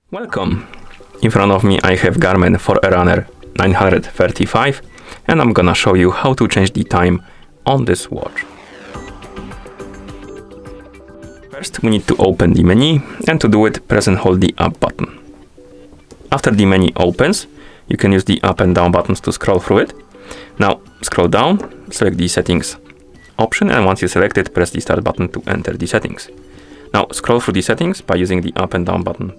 Welcome! In front of me I have GARMIN Forerunner 935 and I'm gonna show you how to change the time on this watch. First we need to open the menu, and to do it press and hold the up button. After the menu opens, you can use the up and down buttons to scroll through it. Now scroll down, select the settings option, and once you select it, press the start button to enter the settings. Now scroll through the settings by using the up and down button.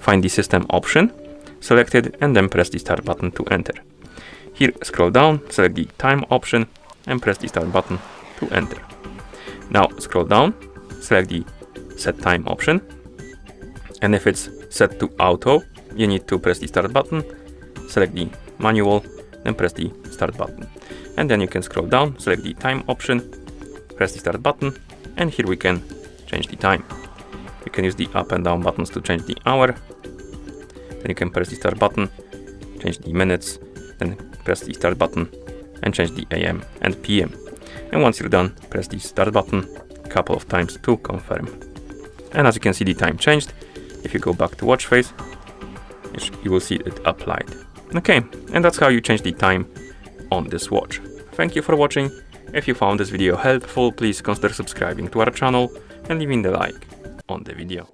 Find the system option, select it, and then press the start button to enter. Here scroll down, select the time option, and press the start button to enter. Now scroll down, select the set time option, and if it's set to auto, you need to press the start button, select the manual, and press the start button. And then you can scroll down, select the time option, press the start button, and here we can change the time. You can use the up and down buttons to change the hour. Then you can press the start button, change the minutes, then press the start button and change the AM and PM. And once you're done, press the start button a couple of times to confirm. And as you can see, the time changed. If you go back to watch face, you will see it applied. Okay, and that's how you change the time on this watch. Thank you for watching. If you found this video helpful, please consider subscribing to our channel and leaving the like on the video.